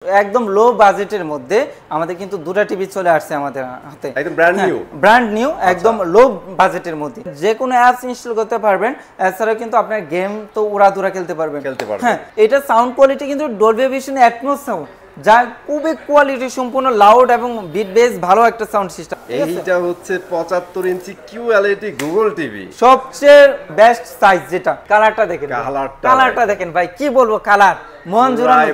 একদম লো বাজেটের মধ্যে আমাদের কিন্তু দুটো টিভি চলে আসছে আমাদের হাতে, একদম ব্র্যান্ড নিউ একদম লো বাজেটের মধ্যে যে কোনো অ্যাপস ইনস্টল করতে পারবেন। এছাড়াও কিন্তু আপনার গেম তো উড়াধুরা খেলতে পারবেন। হ্যাঁ, এটা সাউন্ড কোয়ালিটি কিন্তু ডলবি ভিশন অ্যাটমস সাউন্ড, যা খুবই কোয়ালিটি সম্পূর্ণ লাউড এবং বিট বেস ভালো একটা সাউন্ড সিস্টেম। এইটা হচ্ছে 75 ইঞ্চি QLED গুগল টিভি, সবচেয়ে বেস্ট সাইজ। যেটা কালারটা দেখেন, কালারটা দেখেন ভাই, কি বলবো, কালার মন জোড়ানো,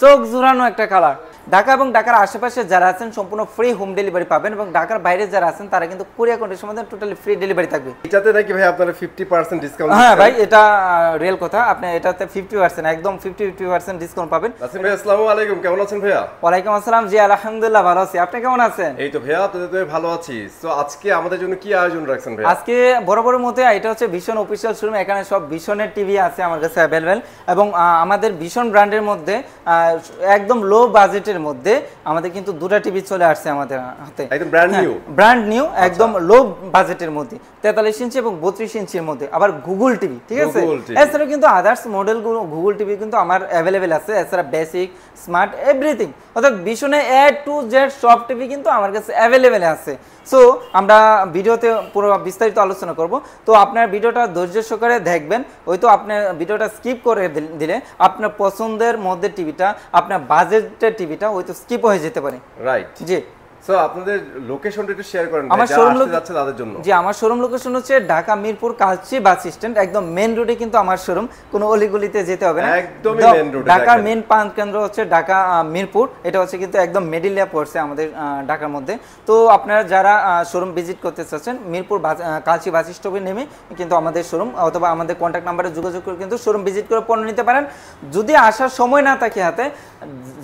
চোখ জোড়ানো একটা কালার। ঢাকা এবং ঢাকার আশেপাশে যারা আছেন সম্পূর্ণ ফ্রি হোম ডেলিভারি পাবেন, এবং ঢাকার বাইরে যারা আছেন তারা কিন্তু কুরিয়ার কন্ডিশনের মধ্যে টোটালি ফ্রি ডেলিভারি থাকবে। এটাতে নাকি ভাই আপনারা 50% ডিসকাউন্ট? হ্যাঁ ভাই, এটা রিয়েল কথা, আপনি এটাতে 50% একদম 50% ডিসকাউন্ট পাবেন। নাসিম ভাই আসসালামু আলাইকুম, কেমন আছেন ভাইয়া? ওয়ালাইকুম আসসালাম, জি আলহামদুলিল্লাহ ভালো আছি, আপনি কেমন আছেন? এই তো ভাইয়া, আপনাদের ভালো আছি। সো আজকে আমাদের জন্য কি আয়োজন রাখছেন ভাইয়া? আজকে বরাবরের মতো এটা হচ্ছে ভিশন অফিশিয়াল শোরুম, এখানে সব ভিশনের টিভি আছে আমার কাছে অ্যাভেলেবেল, এবং আমাদের ভিশন ব্র্যান্ডের মধ্যে একদম লো বাজেটের মধ্যে আমাদের কিন্তু দুটো টিভি চলে আসছে আমাদের হাতে, একদম ব্র্যান্ড নিউ একদম লো বাজেটের মধ্যে 43 ইঞ্চি এবং 32 ইঞ্চির মধ্যে, আবার গুগল টিভি, ঠিক আছে। এছাড়া কিন্তু আদার্স মডেলগুলো গুগল টিভি কিন্তু আমার অ্যাভেলেবেল আছে। এছাড়া বেসিক, স্মার্ট, এভরিথিং, অর্থাৎ ভিশনে A to Z সব টিভি কিন্তু আমার কাছে অ্যাভেলেবেল আছে। সো আমরা ভিডিওতে পুরো বিস্তারিত আলোচনা করব, তো আপনার ভিডিওটা ধৈর্য সহকারে দেখবেন। হয়তো আপনার ভিডিওটা স্কিপ করে দিলে আপনার পছন্দের মধ্যে টিভিটা, আপনার বাজেটের টিভিটা হয়তো স্কিপ হয়ে যেতে পারে। রাইট, জি। সো আপনাদের লোকেশনটা একটু শেয়ার করেন আমার শোরুম যাচ্ছে তাদের জন্য। জি, আমার শোরুম লোকেশন হচ্ছে ঢাকা মিরপুর কালচি বাস স্ট্যান্ড, একদম মেইন রোডে কিন্তু আমার শোরুম, কোনো অলিগলিতে যেতে হবে না, একদমই মেইন রোডে। ঢাকার মেইন প্রাণ কেন্দ্র হচ্ছে ঢাকা মিরপুর, এটা হচ্ছে কিন্তু একদম মিডলে পড়ছে আমাদের ঢাকার মধ্যে। তো আপনারা যারা শোরুম ভিজিট করতে চাচ্ছেন, মিরপুর কালচি বাস স্টপে নেমে কিন্তু আমাদের শোরুম, অথবা আমাদের কন্ট্যাক্ট নাম্বারে যোগাযোগ করে কিন্তু শোরুম ভিজিট করে পণ্য নিতে পারেন। যদি আসার সময় না থাকে হাতে,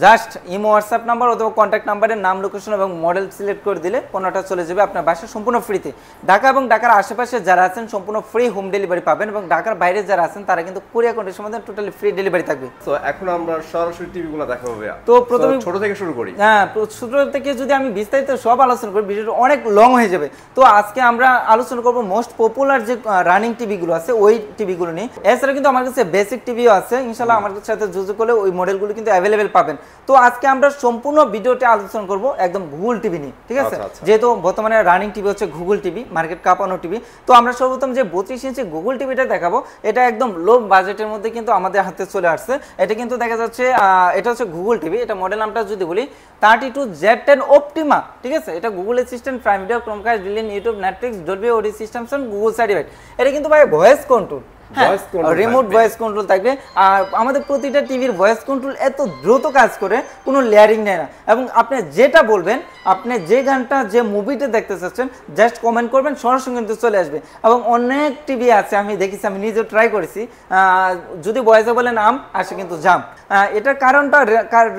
জাস্ট ইমো হোয়াটসঅ্যাপ নাম্বার অথবা কন্ট্যাক্ট নাম্বারের নাম, লোকেশন এবং মডেল সিলেক্ট করে দিলে পণ্যটা চলে যাবে আপনার বাসায় সম্পূর্ণ ফ্রিতে। ঢাকা এবং ঢাকার আশেপাশে যারা আছেন সম্পূর্ণ ফ্রি হোম ডেলিভারি পাবেন, এবং ঢাকার বাইরে যারা আছেন তারা কিন্তু কুরিয়ার কন্ডিশনের মধ্যে টোটালি ফ্রি ডেলিভারি থাকবে। তো এখন আমরা সরাসরি টিভিগুলো দেখাবো ভাইয়া। তো প্রথমে ছোট থেকে শুরু করি। হ্যাঁ, ছোট থেকে যদি আমি বিস্তারিত সব আলোচনা করি ভিডিওটা অনেক লং হয়ে যাবে। তো আজকে আমরা আলোচনা করব মোস্ট পপুলার যে রানিং টিভিগুলো আছে ওই টিভিগুলো নিয়ে। এছাড়া কিন্তু আমার কাছে বেসিক টিভিও আছে, ইনশাআল্লাহ আমার সাথে যোগাযোগ করলে ওই মডেলগুলো কিন্তু অ্যাভেলেবেল পাবেন। তো আজকে আমরা সম্পূর্ণ ভিডিওতে আলোচনা করব একদম গুগল টিভি নিয়ে, ঠিক আছে। যেহেতু বর্তমানে রানিং টিভি হচ্ছে গুগল টিভি, মার্কেট কাঁপানো টিভি। তো আমরা সর্বপ্রথম যে 32 ইঞ্চি গুগল টিভিটা দেখাবো, এটা একদম লো বাজেটের মধ্যে কিন্তু আমাদের হাতে চলে আসছে। এটা কিন্তু দেখা যাচ্ছে এটা হচ্ছে গুগল টিভি, এটা মডেল নামটা যদি বলি 32Z10 অপটিমা, ঠিক আছে। এটা Google Assistant, Prime Video, Chromecast, ডিলিন, YouTube, Netflix, Dolby audio systems and Google certified. এটা কিন্তু ভাই voice control, remote voice control থাকবে। আর আমাদের প্রতিটা টিভির ভয়েস কন্ট্রোল এত দ্রুত কাজ করে, কোনো লেয়ারিং নেয় না, এবং আপনি যেটা বলবেন, আপনি যে গানটা যে মুভিটা দেখতে চাচ্ছেন জাস্ট কমেন্ট করবেন, সরাসরি কিন্তু চলে আসবে। এবং অনেক টিভি আছে আমি দেখেছি, আমি নিজেও ট্রাই করেছি, যদি ভয়েসে বলেন আম আসে কিন্তু জাম। এটার কারণটা,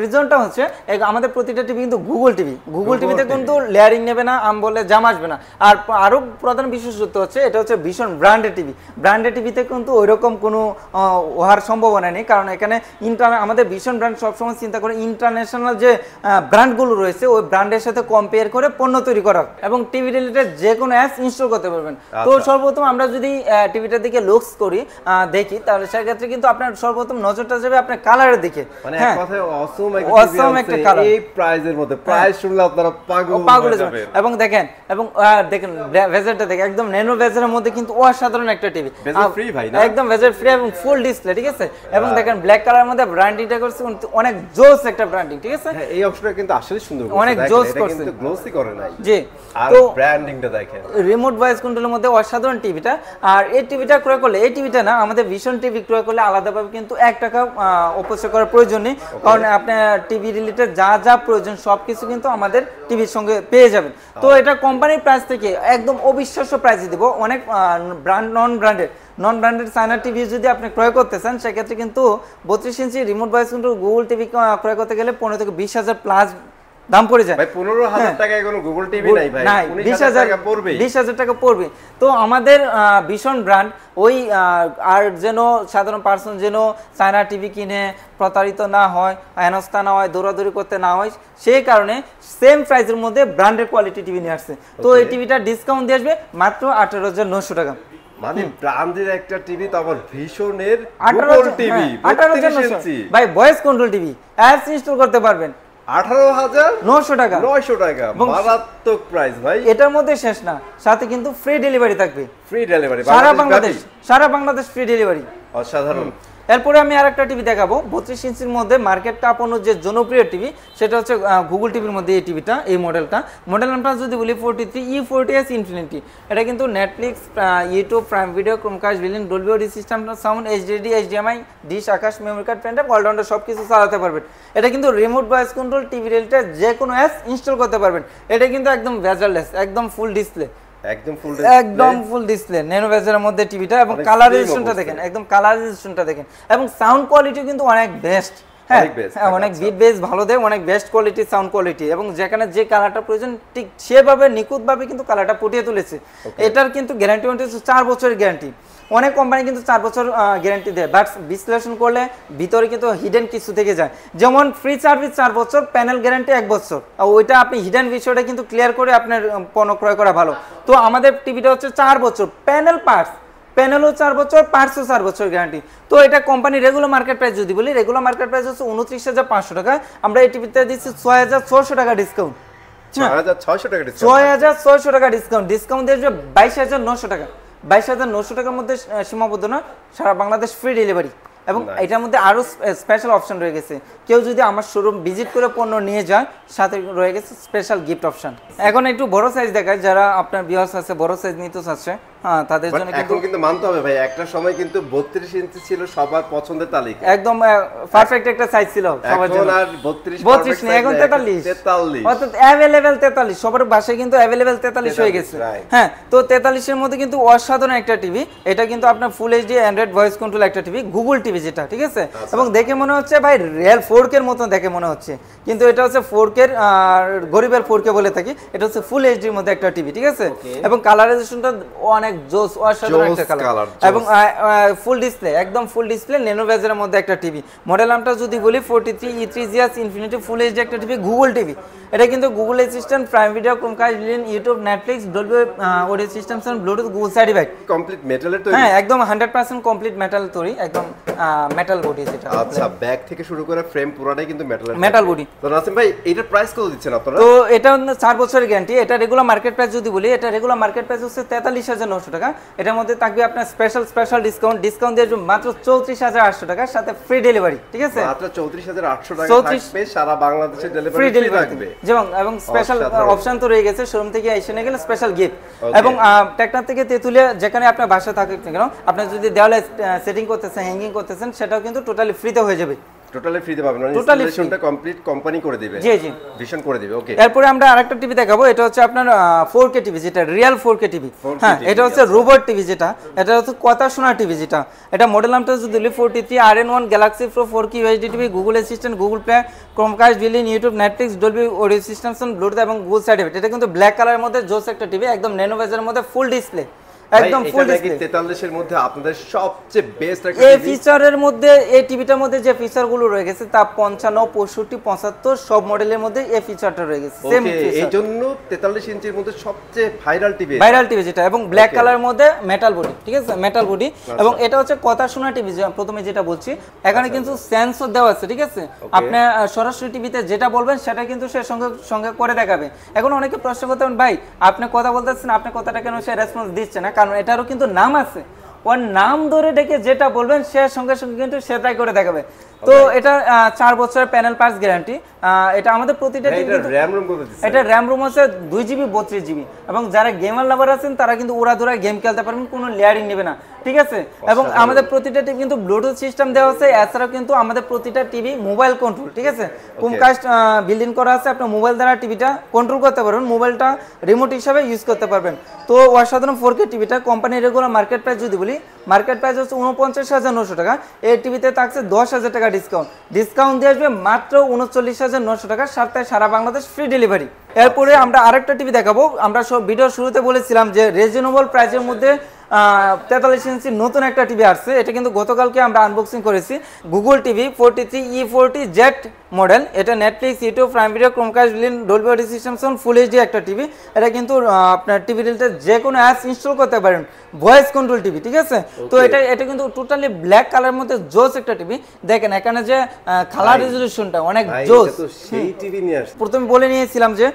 রিজনটা হচ্ছে আমাদের প্রতিটা টিভি কিন্তু গুগল টিভি, গুগল টিভিতে কিন্তু লেয়ারিং নেবে না, আম বললে জাম আসবে না। আর আরও প্রধান বিশেষত্ব হচ্ছে এটা হচ্ছে ভীষণ ব্র্যান্ডেড টিভি। ব্র্যান্ডেড টিভিতে কিন্তু ওইরকম কোনো হওয়ার সম্ভাবনা নেই, কারণ এখানে আমাদের ভীষণ ব্র্যান্ড সবসময় চিন্তা করে ইন্টারন্যাশনাল যে ব্র্যান্ডগুলো রয়েছে ওই ব্র্যান্ডের সাথে কম্পেয়ার করে পণ্য তৈরি করার, এবং টিভি রিলেটেড যে কোনো অ্যাপস ইনস্টল করতে পারবেন। তো সর্বপ্রথম আমরা যদি টিভিটার দিকে লুকস করি, দেখি, তাহলে সেক্ষেত্রে কিন্তু আপনার সর্বপ্রথম নজরটা যাবে আপনার কালারের দিকে। হ্যাঁ, অসম একটা কালার, এই প্রাইজের মধ্যে, প্রাইস শুনলে আপনারা পাগল হয়ে যাবেন। এবং দেখেন ভেজারটা দেখেন, একদম ন্যানো ভেজারের মধ্যে কিন্তু অসাধারণ একটা টিভি, ভেজার ফ্রি ভাই, একদম ভেজার ফ্রি এবং ফুল ডিসপ্লে, ঠিক আছে। এবং দেখেন ব্ল্যাক কালারের মধ্যে ব্র্যান্ডিংটা করছে অনেক জোস একটা ব্র্যান্ডিং, ঠিক আছে। হ্যাঁ, এই অপশনটা কিন্তু আসলে সুন্দর, অনেক জোস করছে, কিন্তু গ্লোসি করে নাই। জি, আর ব্র্যান্ডিংটা দেখেন, রিমোট ভয়েস কন্ট্রোলের মধ্যে অসাধারণ টিভিটা। আর এই টিভিটা ক্রয় করলে, এই টিভিটা না, আমাদের ভিশন টিভি ক্রয় করলে আলাদাভাবে কিন্তু 1 টাকা অপচয় করার প্রয়োজন নেই, কারণ আপনার টিভি রিলেটেড যা যা প্রয়োজন সবকিছু কিন্তু আমাদের টিভির সঙ্গে পেয়ে যাবেন। তো এটা কোম্পানির প্রাইস থেকে একদম অবিশ্বাস্য প্রাইসে দিব। অনেক নন ব্র্যান্ডেড চায়না টিভি যদি আপনি ক্রয় করতে চান, সেক্ষেত্রে কিন্তু 32 inch remote voice control Google TV ক্রয় করতে গেলে 15 থেকে 20,000 প্লাস দাম পড়ে যায়। ভাই 15,000 টাকায় কোনো গুগল টিভি নাই ভাই, 20,000 টাকা পড়বে, 20,000 টাকা পড়বে। তো আমাদের ভীষণ ব্র্যান্ড ওই, আর যেন সাধারণ পার্সন যেন চায়না টিভি কিনে প্রতারিত না হয়, হেনস্থা না হয়, দৌড়াদৌড়ি করতে না হয়, সেই কারণে সেম প্রাইসের মধ্যে ব্র্যান্ডেড কোয়ালিটি টিভি নিয়ে আসছে। তো এই টিভিটা ডিসকাউন্ট দিয়ে আসবে মাত্র 18,900 টাকা। মানে ব্র্যান্ডের একটা টিভি তো আবার ভীষণের গুগল টিভি 18 ইঞ্চি ভাই voice control TV apps install করতে পারবেন 18,900 টাকা মারাত্মক প্রাইস ভাই। এটার মধ্যে শেষ না, সাথে কিন্তু ফ্রি ডেলিভারি থাকবে, ফ্রি ডেলিভারি সারা বাংলাদেশ ফ্রি ডেলিভারি। অসাধারণ। এরপরে আমি আরেকটা টিভি দেখাবো 32 ইঞ্চির মধ্যে মার্কেট কাঁপানো যে জনপ্রিয় টিভি, সেটা হচ্ছে গুগল টিভির মধ্যে এই টিভিটা, এই মডেল নামটা যদি বলি 43E40S ইনফিনিটি। এটা কিন্তু Netflix, YouTube, Prime Video, Chromecast, ভিলেন, Dolby audio system, sound, HDD, HDMI, dish, Akash, memory card, pen drive, allrounder সবকিছু চালাতে পারবেন। এটা কিন্তু remote voice control TV related যে কোনো অ্যাপস ইনস্টল করতে পারবেন। এটা কিন্তু একদম ভেজাললেস, একদম ফুল ডিসপ্লে, একদম ফুল ডিসপ্লে ন্যানো ভেজের মধ্যে টিভিটা, এবং কালার রেজোলিউশনটা দেখেন, একদম কালার রেজোলিউশনটা দেখেন, এবং সাউন্ড কোয়ালিটি কিন্তু অনেক বেস্ট। হ্যাঁ, অনেক বিট বেস ভালো দেয়, অনেক বেস্ট কোয়ালিটি সাউন্ড কোয়ালিটি, এবং যেখানে যে কালারটা প্রয়োজন ঠিক সেভাবে নিখুঁতভাবে কিন্তু কালারটা ফুটিয়ে তুলেছে। এটার কিন্তু গ্যারান্টি হচ্ছে 4 বছরের গ্যারান্টি। অনেক কোম্পানি কিন্তু 4 বছর গ্যারান্টি দেয়, বাট বিশ্লেষণ করলে ভিতরে কিন্তু হিডেন কিছু থেকে যায়। যেমন ফ্রি সার্ভিস 4 বছর, প্যানেল গ্যারান্টি 1 বছর। আর ওইটা আপনি হিডেন বিষয়টা কিন্তু ক্লিয়ার করে আপনার পণ্য ক্রয় করা ভালো। তো আমাদের টিভিটা হচ্ছে 4 বছর, প্যানেলও 4 বছর, পার্টসও 4 বছর গ্যারান্টি। তো এটা কোম্পানি রেগুলার মার্কেট প্রাইস যদি বলি, রেগুলার মার্কেট প্রাইস হচ্ছে 29,500 টাকা, আমরা এই টিভিতে দিচ্ছি 6,600 টাকা ডিসকাউন্ট। 6,600 টাকা ডিসকাউন্ট দিয়ে 22,900 টাকা, 22,900 টাকার মধ্যে সীমাবদ্ধ না, সারা বাংলাদেশ ফ্রি ডেলিভারি। এবং এটার মধ্যে আরো স্পেশাল অপশন রয়ে গেছে, কেউ যদি আমার শোরুম ভিজিট করে পণ্য নিয়ে যায়, সাথে রয়ে গেছে স্পেশাল গিফট অপশন। এখন একটু বড় সাইজ দেখায়, যারা আপনার ভিউয়ার্স আছে বড় সাইজ নিতে চাচ্ছে, হ্যাঁ তাদের জন্য কিন্তু মানতে হবে ভাই, একটা সময় কিন্তু 32 ইঞ্চি ছিল সবার পছন্দের তালিকা, একদম পারফেক্ট একটা সাইজ ছিল সবার জন্য। এখন আর 32 নেই, এখন 43 অর্থাৎ अवेलेबल 43, সবার বাসায় কিন্তু अवेलेबल 43 হয়ে গেছে। হ্যাঁ, তো 43 এর মধ্যে কিন্তু অসাধারণ একটা টিভি। এটা কিন্তু আপনার full HD Android voice control একটা টিভি, গুগল টিভি যেটা, ঠিক আছে। এবং দেখে মনে হচ্ছে ভাই রিয়েল 4K এর মতো দেখে মনে হচ্ছে, কিন্তু এটা হচ্ছে 4K গরিবের 4K বলে থাকি, এটা হচ্ছে ফুল এইচডি এর মধ্যে একটা টিভি, ঠিক আছে। এবং কালারাইজেশনটা অনেক জোস, অসাধারণ একটা কালার, এবং ফুল ডিসপ্লে, একদম ফুল ডিসপ্লে ন্যানো ভেজের মধ্যে একটা টিভি। মডেল নামটা যদি বলি 43E3GS ইনফিনিটি ফুল এইচডি একটা টিভি, গুগল টিভি। এটা কিন্তু Google Assistant, Prime Video, Chromecast, ভিলেন, YouTube, Netflix, Dolby audio system, sound, Bluetooth, Google certified, complete মেটালের তৈরি। হ্যাঁ, একদম 100% কমপ্লিট মেটাল তৈরি, একদম মেটাল বডি যেটা। আচ্ছা, ব্যাক থেকে শুরু করে ফ্রেম পুরোটাই কিন্তু মেটাল বডি। তো নাসিম ভাই, এটার প্রাইস কত দিচ্ছেন আপনারা? তো এটা 4 বছরের গ্যারান্টি। এটা রেগুলার মার্কেট প্রাইস যদি বলি, এটা রেগুলার মার্কেট প্রাইস হচ্ছে 43,900 টাকা। এটার মধ্যে থাকবে আপনার স্পেশাল ডিসকাউন্ট দিয়ে মাত্র 34,800 টাকা, সাথে ফ্রি ডেলিভারি, ঠিক আছে। মাত্র 34,800 টাকা থাকবে, সারা বাংলাদেশে ডেলিভারি ফ্রি থাকবে। এবং স্পেশাল অপশন তো রয়ে গেছে, শোরুম থেকে এসে নিয়ে গেলে স্পেশাল গিফট। এবং টেকনাফ থেকে তেতুলিয়া যেখানে আপনার বাসা থাকে কেন, আপনি যদি দেওয়ালে সেটিং করতেছেন, হ্যাঙ্গিং করতেছেন, সেটাও কিন্তু টোটালি ফ্রিতে হয়ে যাবে। টোটালি ফ্রিতে পাবেন, মানে ইনস্টলেশনটা কমপ্লিট কোম্পানি করে দিবে। জি জি, ভিশন করে দিবে। ওকে, এরপরে আমরা আরেকটা টিভি দেখাবো, এটা হচ্ছে আপনার 4K টিভি, যেটা রিয়েল 4K টিভি। হ্যাঁ, এটা হচ্ছে রোবট টিভি, যেটা এটা হচ্ছে কথা শোনা টিভি, যেটা এটা মডেল নামটা যদি 43RN1 Galaxy pro 4K UHD TV, Google assistant, Google play, Chromecast, ভিলেন, YouTube, Netflix, Dolby audio system, Bluetooth এবং গুগল সার্টিফাইড। এটা কিন্তু ব্ল্যাক কালারের মধ্যে জোস একটা টিভি, একদম ন্যানো ভেজের মধ্যে ফুল ডিসপ্লে, একদম ফুল ডিসপ্লে। 43 এর মধ্যে আপনাদের সবচেয়ে বেস্ট একটা এই ফিচারের মধ্যে, এই টিভিটার মধ্যে যে ফিচারগুলো রয়ে গেছে তা 55, 65, 75 সব মডেলের মধ্যে এই ফিচারটা রয়ে গেছে। সেম ফিচার, এইজন্য 43 ইঞ্চির মধ্যে সবচেয়ে ভাইরাল টিভি যেটা, এবং ব্ল্যাক কালারের মধ্যে মেটাল বডি, ঠিক আছে, মেটাল বডি। এবং এটা হচ্ছে কথা শোনা টিভি, প্রথমে যেটা বলছি, এখানে কিন্তু সেন্সর দেওয়া আছে, ঠিক আছে। আপনি সরাসরি টিভিতে যেটা বলবেন সেটা কিন্তু সে সঙ্গে করে দেখাবে। এখন অনেকে প্রশ্ন করতেন, ভাই আপনি কথা বলতেছেন, আপনি কথাটা কেন সে রেসপন্স দিচ্ছে না? কারণ এটারও কিন্তু নাম আছে, ওর নাম ধরে ডেকে যেটা বলবেন সে সঙ্গে কিন্তু সেটাই করে দেখাবে। তো এটা 4 বছরের প্যানেল পার্টস গ্যারান্টি। এটা আমাদের প্রতিটা এটা র্যাম রুম হচ্ছে 2GB 32GB। এবং যারা গেমার লাভার আছেন তারা কিন্তু উড়াধুরা গেম খেলতে পারবেন, কোনো লেয়ারিং নেবে না, ঠিক আছে। এবং আমাদের প্রতিটা টিভি কিন্তু ব্লুটুথ সিস্টেম দেওয়া আছে, এছাড়াও কিন্তু আমাদের প্রতিটা টিভি মোবাইল কন্ট্রোল, ঠিক আছে। ক্রোমকাস্ট বিল্ডিং করা আছে, আপনি মোবাইল দ্বারা টিভিটা কন্ট্রোল করতে পারবেন, মোবাইলটা রিমোট হিসাবে ইউজ করতে পারবেন। তো অসাধারণ 4K টিভিটা কোম্পানির রেগুলার মার্কেট প্রাইস যদি বলি, মার্কেট প্রাইস হচ্ছে 49,900 টাকা। এই টিভিতে থাকছে 10,000 টাকা ডিসকাউন্ট দিয়ে আসবে মাত্র 39,900 টাকা, সাথে সারা বাংলাদেশ ফ্রি ডেলিভারি। এরপরে আমরা আরেকটা টিভি দেখাবো। আমরা সব ভিডিও শুরুতে বলেছিলাম যে রিজনেবল প্রাইসের মধ্যে 43 ইঞ্চি নতুন একটা টিভি আসছে, এটা কিন্তু গতকালকে আমরা আনবক্সিং করেছি। গুগল টিভি 43E40Z মডেল, এটা Netflix, YouTube, Prime Video, Chromecast, Dolby audio system সহ ফুল এইচডি একটা টিভি। এটা কিন্তু আপনার টিভি রিলেটেড যে কোনো অ্যাপস ইনস্টল করতে পারেন, ভয়েস কন্ট্রোল টিভি, ঠিক আছে। তো এটা কিন্তু টোটালি ব্ল্যাক কালার মধ্যে জোস একটা টিভি। দেখেন এখানে যে কালার রেজোলিউশনটা অনেক জোস। সেই টিভি নিয়ে আসছে। প্রথমে বলে নিয়েছিলাম যে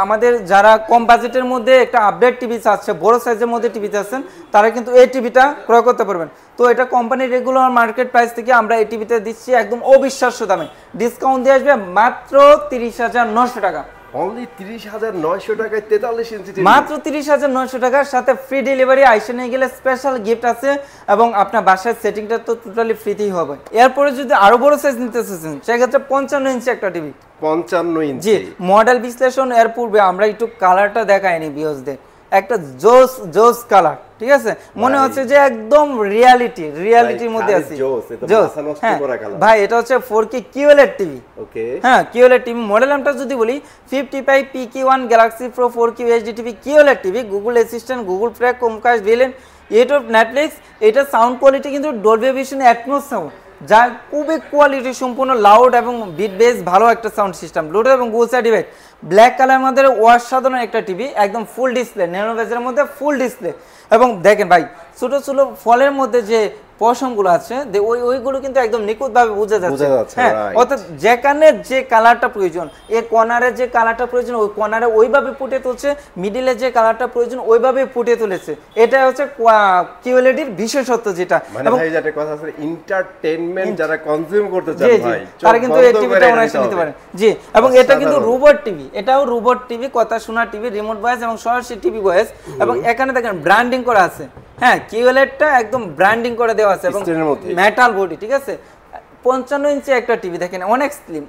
আমাদের যারা কম বাজেটের মধ্যে একটা আপডেট টিভি চাচ্ছে, বড় সাইজের মধ্যে টিভি চাচ্ছেন, তারা কিন্তু এই টিভিটা ক্রয় করতে পারবেন। তো এটা কোম্পানির রেগুলার মার্কেট প্রাইস থেকে আমরা এই টিভিতে দিচ্ছি একদম অবিশ্বাস্য দামে, ডিসকাউন্ট দিয়ে আসবে মাত্র 30,900 টাকা। অনলি 30,900 টাকায় 43 ইঞ্চি টিভি, মাত্র 30,900 টাকার সাথে ফ্রি ডেলিভারি, আইসে নিয়ে গেলে স্পেশাল গিফট আছে এবং আপনার বাসায় সেটিংটা তো টোটালি ফ্রিতেই হবে। এরপরে যদি আরো বড় সাইজ নিতে চাচ্ছেন সেক্ষেত্রে 55 ইঞ্চি একটা টিভি। 55 ইঞ্চি, জি। মডেল বিশ্লেষণ এর পূর্বে আমরা একটু কালারটা দেখাইনি ভিউয়ার্সদের, একটা জোস কালার, ঠিক আছে, মনে হচ্ছে যে একদম রিয়ালিটির মধ্যে আছে। হ্যাঁ ভাই, এটা হচ্ছে 4K QLED টিভি। ওকে, হ্যাঁ QLED টিভি। মডেল নামটা যদি বলি 55PK1 Galaxy Pro 4K UHD TV, QLED TV, Google assistant, Google play, Chromecast, ভিলেন, ইউটিউব, নেটফ্লিক্স। এটা সাউন্ড কোয়ালিটি কিন্তু ডলবি ভিশন অ্যাটমস সাউন্ড, যা খুবই কোয়ালিটি সম্পূর্ণ, লাউড এবং বিট বেস ভালো একটা সাউন্ড সিস্টেম, ব্লুটুথ এবং গুগল সার্টিফাইড। ব্ল্যাক কালার মধ্যে অসাধারণ একটা টিভি, একদম ফুল ডিসপ্লে, ন্যানো বেজের মধ্যে ফুল ডিসপ্লে। এবং দেখেন ভাই, ছোট ছোট ফলের মধ্যে যে পশমগুলো আছে ওইগুলো কিন্তু একদম নিখুঁতভাবে বোঝা যাচ্ছে। হ্যাঁ, অর্থাৎ যেখানে যে কালারটা প্রয়োজন, এই কর্নারে যে কালারটা প্রয়োজন ওই কর্নারে ওইভাবে ফুটে তুলছে, মিডিলে যে কালারটা প্রয়োজন ওইভাবে ফুটে তুলেছে। এটা হচ্ছে QLED এর বিশেষত্ব যেটা। মানে ভাই যেটা কথা আছে, এন্টারটেইনমেন্ট যারা কনজিউম করতে চান ভাই, তারা কিন্তু এই টিভিটা অনায়াসে নিতে পারে। জি, এবং এটা কিন্তু রোবট টিভি, এটাও রোবট টিভি, কথা শোনা টিভি, রিমোট ভয়েস এবং সরাসরি টিভি ভয়েস। এবং এখানে দেখেন ব্র্যান্ডিং করা আছে। হ্যাঁ, QLED-টা একদম ব্র্যান্ডিং করে দেওয়া আছে এবং মেটাল বডি, ঠিক আছে। 55 ইঞ্চি একটা টিভি, দেখেন অনেক স্লিম।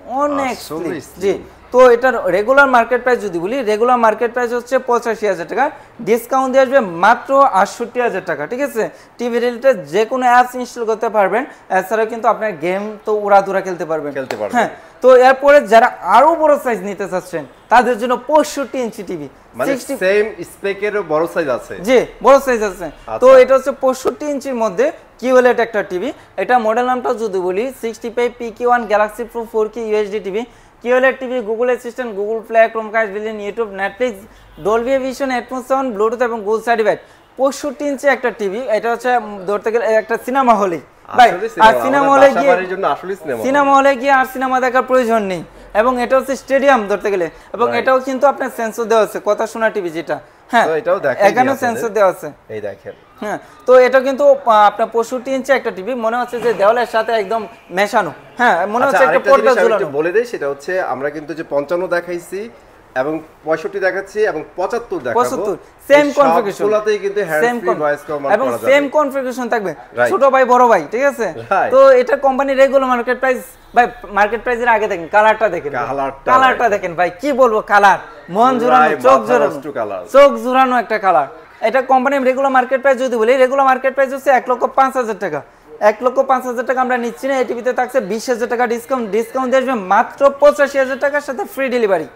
জি। তো এটার রেগুলার মার্কেট প্রাইস যদি বলি, রেগুলার মার্কেট প্রাইস হচ্ছে 85,000 টাকা, ডিসকাউন্ট দিয়ে আসবে মাত্র 68,000 টাকা, ঠিক আছে। টিভি রিলেটেড যে কোনো অ্যাপস ইনস্টল করতে পারবেন, এছাড়াও কিন্তু আপনার গেম তো উড়াধুরা খেলতে পারবেন। হ্যাঁ, তো এরপরে যারা আরো বড় সাইজ নিতে চাচ্ছেন তাদের জন্য 65 ইঞ্চি টিভি, মানে সেম স্পেকেরও বড় সাইজ আছে। জি, বড় সাইজ আছে। তো এটা হচ্ছে 65 ইঞ্চির মধ্যে QLED একটা টিভি। এটা মডেল নামটা যদি বলি 65PK1 Galaxy Pro 4K UHD TV, QLED TV, Google assistant, Google play, Chromecast, ভিলেন, YouTube, Netflix, Dolby vision, atoms sound, Bluetooth এবং গুগল সার্টিফাইড। 65 ইঞ্চি একটা টিভি। এটা হচ্ছে ধরতে গেলে একটা সিনেমা হলে ভাই, আর সিনেমা হলে গিয়ে আর সিনেমা দেখার প্রয়োজন নেই। এবং এটা হচ্ছে স্টেডিয়াম ধরতে গেলে, এবং এটাও কিন্তু আপনার সেন্সর দেওয়া আছে, কথা শোনা টিভি যেটা। হ্যাঁ, এখানেও সেন্সর দেওয়া আছে, এই দেখেন। হ্যাঁ, তো এটা কিন্তু আপনার 65 ইঞ্চি একটা টিভি, মনে হচ্ছে যে দেওয়ালের সাথে একদম মেশানো। হ্যাঁ, মনে হচ্ছে একটা পর্দা ঝুলানো। বলে দেই, সেটা হচ্ছে আমরা কিন্তু যে 55 দেখাইছি এবং 65 দেখাচ্ছি এবং 75 দেখাবো, সেম কনফিগারেশন, সবগুলোতেই কিন্তু হ্যান্ড ফ্রি ভয়েস কমান্ড করা যাবে এবং সেম কনফিগারেশন থাকবে, ছোট ভাই বড় ভাই, ঠিক আছে। তো এটা কোম্পানির রেগুলার মার্কেট প্রাইস ভাই, মার্কেট প্রাইসের আগে দেখেন কালারটা দেখেন ভাই, কি বলবো, কালার মন জোড়ানো, চোখ জোড়ানো একটা কালার। এটা কোম্পানির রেগুলার মার্কেট প্রাইস যদি বলি, রেগুলার মার্কেট প্রাইস হচ্ছে 1,05,000 টাকা। 1,05,000 টাকা আমরা নিচ্ছি না, এই টিভিতে থাকছে 20,000 টাকা ডিসকাউন্ট দিয়ে আসবে মাত্র 85,000 টাকার সাথে ফ্রি ডেলিভারি।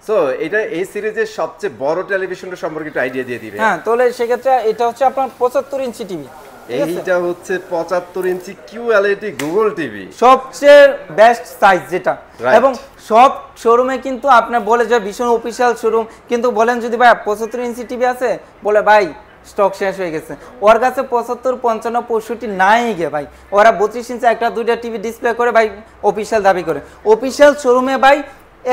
সো এটা এই সিরিজের সবচেয়ে বড় টেলিভিশনটা সম্পর্কে একটু আইডিয়া দিয়ে দিবেন। হ্যাঁ, তাহলে সেক্ষেত্রে এটা হচ্ছে আপনার 75 ইঞ্চি টিভি। এইটা হচ্ছে 75 ইঞ্চি QLED গুগল টিভি, সবচেয়ে বেস্ট সাইজ যেটা। এবং সব শোরুমে কিন্তু আপনার বলে যে ভীষণ অফিশিয়াল শোরুম, কিন্তু বলেন যদি ভাই 75 ইঞ্চি টিভি আছে, বলে ভাই স্টক শেষ হয়ে গেছে। ওর কাছে 75, 55, 65 নাই গে ভাই, ওরা 32 ইঞ্চি একটা দুইটা টিভি ডিসপ্লে করে ভাই অফিশিয়াল দাবি করে। অফিশিয়াল শোরুমে ভাই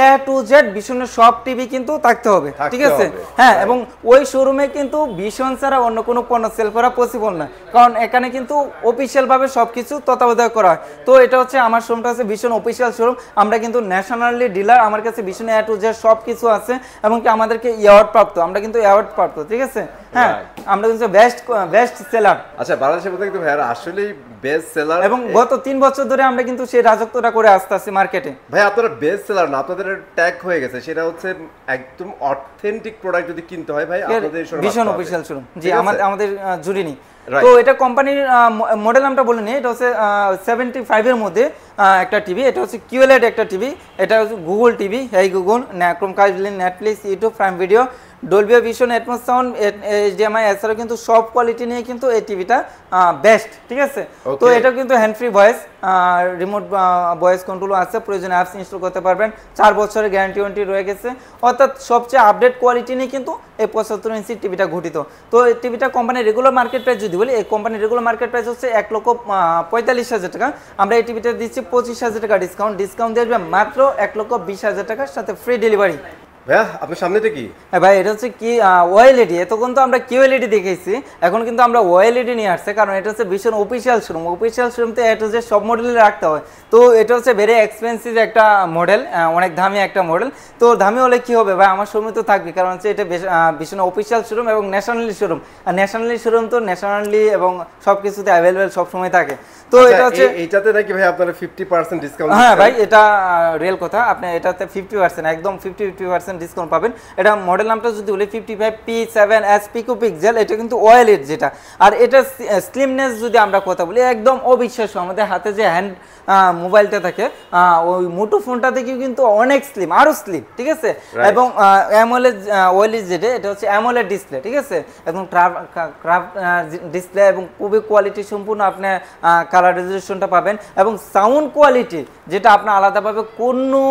A to Z ভীষণের সব টিভি কিন্তু থাকতে হবে, ঠিক আছে। হ্যাঁ, এবং ওই শোরুমে কিন্তু ভীষণ ছাড়া অন্য কোনো পণ্য সেল করা পসিবল না, কারণ এখানে কিন্তু অফিশিয়াল ভাবে সবকিছু তত্ত্বাবধায়ক করা হয়। তো এটা হচ্ছে আমার শোরুমটা হচ্ছে ভীষণ অফিশিয়াল শোরুম, আমরা কিন্তু ন্যাশনালি ডিলার, আমার কাছে ভীষণ A to Z সব কিছু আছে, এবং কি আমাদেরকে অ্যাওয়ার্ড প্রাপ্ত, আমরা কিন্তু অ্যাওয়ার্ড প্রাপ্ত, ঠিক আছে। হ্যাঁ, আমরা কিন্তু বেস্ট সেলার। আচ্ছা, বাংলাদেশের মধ্যে কিন্তু ভাই আসলেই বেস্ট সেলার, এবং গত 3 বছর ধরে আমরা কিন্তু সেই রাজত্বটা করে আসতেছি মার্কেটে। ভাই আপনারা বেস্ট সেলার না, আপনাদের ট্যাগ হয়ে গেছে, সেটা হচ্ছে একদম অথেন্টিক প্রোডাক্ট যদি কিনতে হয় ভাই আপনাদের ভীষণ অফিশিয়াল শোরুম। জি, আমাদের জুড়িনি। তো এটা কোম্পানির মডেল নামটা বলে নিই, এটা হচ্ছে 75 এর মধ্যে একটা টিভি। এটা হচ্ছে QLED একটা টিভি, এটা হচ্ছে গুগল টিভি, এই Google, Chromecast, Netflix, YouTube, Prime video, Dolby vision, atoms sound, HDMI, এছাড়াও কিন্তু সব কোয়ালিটি নিয়ে কিন্তু এই টিভিটা বেস্ট, ঠিক আছে। তো Okay. এটা কিন্তু hand free voice, remote voice control আছে, প্রয়োজনে অ্যাপস ইনস্টল করতে পারবেন, 4 বছরের গ্যারান্টি ওয়ারেন্টি রয়ে গেছে, অর্থাৎ সবচেয়ে আপডেট কোয়ালিটি নিয়ে কিন্তু এই 75 ইঞ্চি টিভিটা গঠিত। তো এই টিভিটা কোম্পানির রেগুলার মার্কেট প্রাইস যদি বলি, এই কোম্পানির রেগুলার মার্কেট প্রাইস হচ্ছে 1,45,000 টাকা। আমরা এই টিভিটা দিচ্ছি 25,000 টাকা ডিসকাউন্ট দিয়ে আসবে মাত্র 1,20,000 টাকার সাথে ফ্রি ডেলিভারি। ভাইয়া আপনার সামনেটা কি? হ্যাঁ ভাই, এটা হচ্ছে কি ওএলইডি। এতক্ষণ তো আমরা কিউএলইডি দেখেছি, এখন কিন্তু আমরা ওএলইডি নিয়ে আসছে, কারণ এটা হচ্ছে ভীষণ অফিসিয়াল শোরুম তো এটা হচ্ছে সব মডেলে রাখতে হয়। তো এটা হচ্ছে ভেরি এক্সপেন্সিভ একটা মডেল, অনেক দামি একটা মডেল। তো দামি হলে কি হবে ভাই, আমার শোরুমে তো থাকবে, কারণ হচ্ছে এটা ভীষণ অফিসিয়াল শোরুম এবং ন্যাশনালি শোরুম। আর ন্যাশনালি শোরুম তো ন্যাশনালি এবং সব কিছুতে অ্যাভেলেবেল সবসময় থাকে। তো আচ্ছা, এটা হচ্ছে এইটাতে নাকি ভাই আপনারা 50% ডিসকাউন্ট? হ্যাঁ ভাই, এটা রিয়েল কথা। আপনি এটাতে 50% একদম 50% ডিসকাউন্ট পাবেন। এটা মডেল নামটা যদি বলি 55P7S পিকো পিক্সেল, এটা কিন্তু ওএলইড যেটা। আর এটা স্লিমনেস যদি আমরা কথা বলি, একদম অবিশ্বাস্য। আমাদের হাতে যে হ্যান্ড মোবাইলটা থাকে, ওই মুঠো ফোনটা থেকেও কিন্তু অনেক স্লিম, আরো স্লিম, ঠিক আছে। এবং অ্যামোলেড ওএলইড যেটা, এটা হচ্ছে অ্যামোলেড ডিসপ্লে, ঠিক আছে, একদম ক্রাফট ডিসপ্লে এবং খুবই কোয়ালিটি সম্পূর্ণ আপনি কালার রেজলিউশনটা পাবেন। এবং সাউন্ড কোয়ালিটি যেটা আপনার আলাদাভাবে কোনো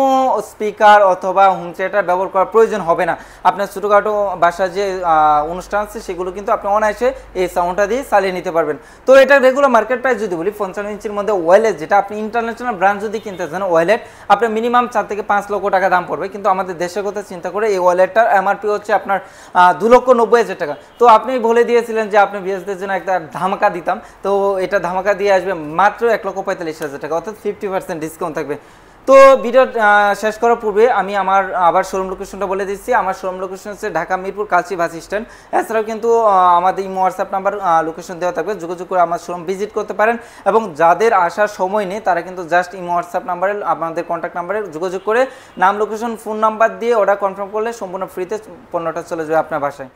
স্পিকার অথবা হোম থিয়েটার ব্যবহার করার প্রয়োজন হবে না। আপনার ছোটোখাটো বাসার যে অনুষ্ঠান আছে সেগুলো কিন্তু আপনি অনায়াসে এই সাউন্ডটা দিয়ে চালিয়ে নিতে পারবেন। তো এটা রেগুলার মার্কেট প্রাইস যদি বলি 55 ইঞ্চির মধ্যে ওয়াইলেট, যেটা আপনি ইন্টারন্যাশনাল ব্র্যান্ড যদি কিনতে চান ওয়াইলেট, আপনার মিনিমাম 4 থেকে 5 লক্ষ টাকা দাম পড়বে। কিন্তু আমাদের দেশের কথা চিন্তা করে এই ওয়াইলেটটার এমআরপি হচ্ছে আপনার 2,90,000 টাকা। তো আপনি বলে দিয়েছিলেন যে আপনি বিএসদের জন্য একটা ধামাকা দিতাম, তো এটা ধামাকা দিয়ে আসবে মাত্র 1,45,000 টাকা, অর্থাৎ 50% ডিসকাউন্ট থাকবে। তো ভিডিও শেষ করার পূর্বে আমি আমার আবার শোরুম লোকেশনটা বলে দিচ্ছি। আমার শোরুম লোকেশন হচ্ছে ঢাকা মিরপুর কালচি বাস স্ট্যান্ড। এছাড়াও কিন্তু আমাদের ইমো হোয়াটসঅ্যাপ নাম্বার লোকেশন দেওয়া থাকবে, যোগাযোগ করে আমার শোরুম ভিজিট করতে পারেন। এবং যাদের আসার সময় নেই তারা কিন্তু জাস্ট ইমো হোয়াটসঅ্যাপ নাম্বারে আপনাদের কন্ট্যাক্ট নাম্বারে যোগাযোগ করে নাম, লোকেশন, ফোন নাম্বার দিয়ে অর্ডার কনফার্ম করলে সম্পূর্ণ ফ্রিতে পণ্যটা চলে যাবে আপনার বাসায়।